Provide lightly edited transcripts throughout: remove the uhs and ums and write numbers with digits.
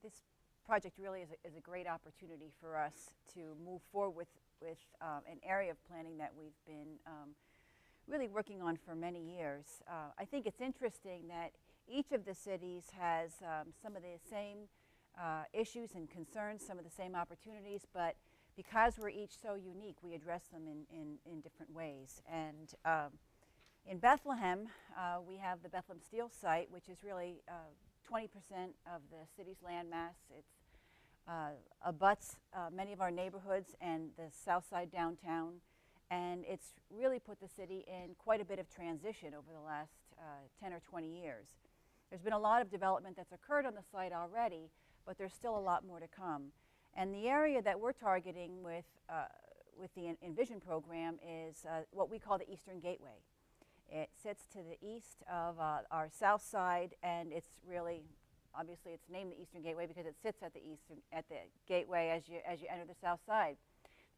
this project really is a great opportunity for us to move forward with an area of planning that we've been really working on for many years. I think it's interesting that each of the cities has some of the same issues and concerns, some of the same opportunities, but because we're each so unique, we address them in different ways. And in Bethlehem, we have the Bethlehem Steel site, which is really 20% of the city's landmass. It's abuts many of our neighborhoods and the south side downtown, and it's really put the city in quite a bit of transition over the last 10 or 20 years. There's been a lot of development that's occurred on the site already, but there's still a lot more to come. And the area that we're targeting with the Envision program is what we call the Eastern Gateway. It sits to the east of our south side, and it's really, obviously it's named the Eastern Gateway because it sits at the gateway as you enter the south side.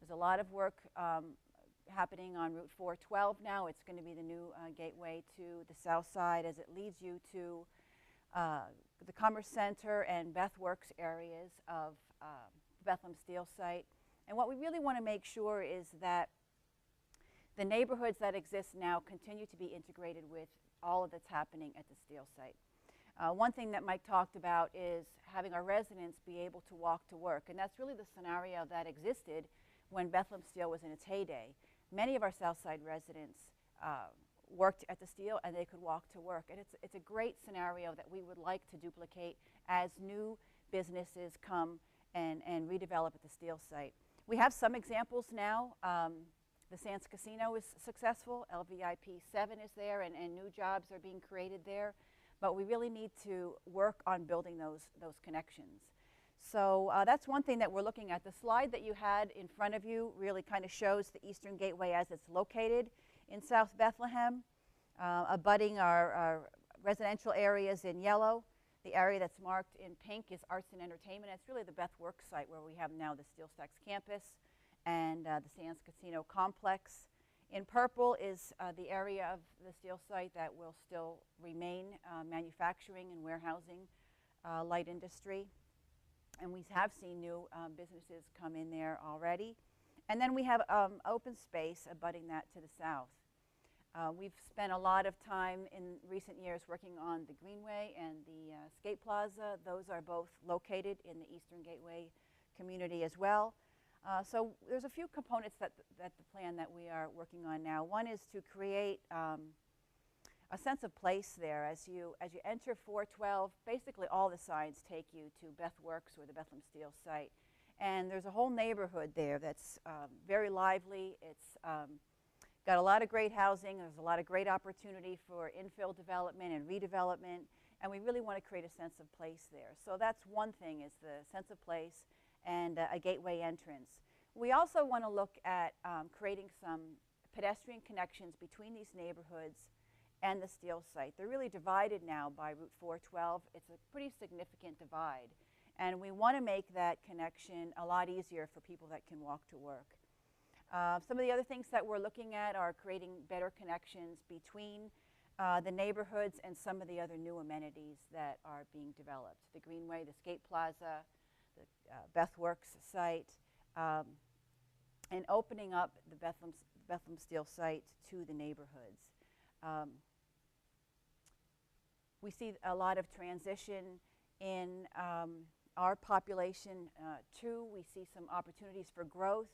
There's a lot of work happening on Route 412 now. It's going to be the new gateway to the south side as it leads you to the Commerce Center and Beth Works areas of the Bethlehem Steel site. And what we really want to make sure is that the neighborhoods that exist now continue to be integrated with all of that's happening at the steel site. One thing that Mike talked about is having our residents be able to walk to work, and that's really the scenario that existed when Bethlehem Steel was in its heyday. Many of our south side residents worked at the steel and they could walk to work, and it's a great scenario that we would like to duplicate as new businesses come and redevelop at the steel site. We have some examples now. The Sands Casino is successful. LVIP 7 is there, and new jobs are being created there. But we really need to work on building those connections. So that's one thing that we're looking at. The slide that you had in front of you really kind of shows the Eastern Gateway as it's located in South Bethlehem, abutting our residential areas in yellow. The area that's marked in pink is arts and entertainment. It's really the Beth Works site where we have now the Steel Stacks campus and the Sands Casino complex. In purple is the area of the steel site that will still remain manufacturing and warehousing, light industry. And we have seen new businesses come in there already. And then we have open space abutting that to the south. We've spent a lot of time in recent years working on the Greenway and the Skate Plaza. Those are both located in the Eastern Gateway community as well. So there's a few components that the plan that we are working on now. One is to create a sense of place there. As you enter 412, basically all the signs take you to Beth Works or the Bethlehem Steel site. And there's a whole neighborhood there that's very lively. It's got a lot of great housing. There's a lot of great opportunity for infill development and redevelopment. And we really want to create a sense of place there. So that's one thing, is the sense of place and a gateway entrance. We also want to look at creating some pedestrian connections between these neighborhoods and the steel site. They're really divided now by Route 412. It's a pretty significant divide. And we want to make that connection a lot easier for people that can walk to work. Some of the other things that we're looking at are creating better connections between the neighborhoods and some of the other new amenities that are being developed. The Greenway, the Skate Plaza, the Beth Works site, and opening up the Bethlehem Steel site to the neighborhoods. We see a lot of transition in our population too. We see some opportunities for growth.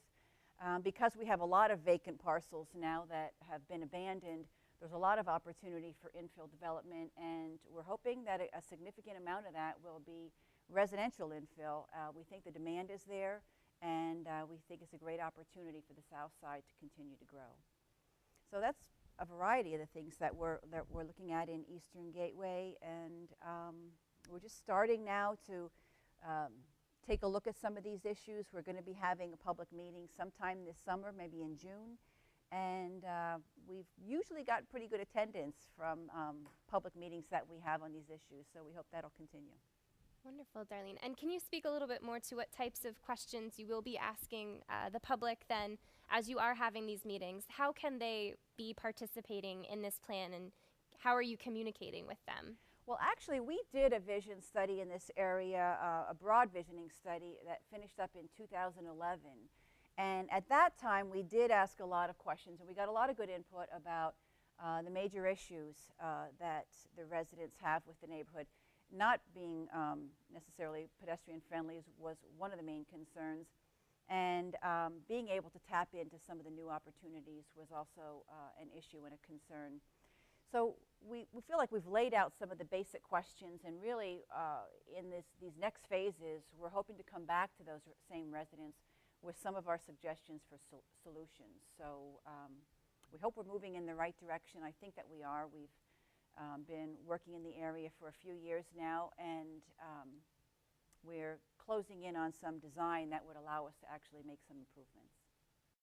Because we have a lot of vacant parcels now that have been abandoned, there's a lot of opportunity for infill development, and we're hoping that a significant amount of that will be residential infill. We think the demand is there, and we think it's a great opportunity for the south side to continue to grow. So that's a variety of the things that we're looking at in Eastern Gateway, and we're just starting now to take a look at some of these issues. We're going to be having a public meeting sometime this summer, maybe in June, and we've usually got pretty good attendance from public meetings that we have on these issues, so we hope that'll continue. Wonderful, Darlene. And can you speak a little bit more to what types of questions you will be asking the public then as you are having these meetings? How can they be participating in this plan, and how are you communicating with them? Well, actually, we did a vision study in this area, a broad visioning study that finished up in 2011. And at that time, we did ask a lot of questions, and we got a lot of good input about the major issues that the residents have with the neighborhood. Not being necessarily pedestrian friendly was one of the main concerns, and being able to tap into some of the new opportunities was also an issue and a concern. So we feel like we've laid out some of the basic questions, and really in these next phases, we're hoping to come back to those same residents with some of our suggestions for solutions. So we hope we're moving in the right direction. I think that we are. We've been working in the area for a few years now, and we're closing in on some design that would allow us to actually make some improvements.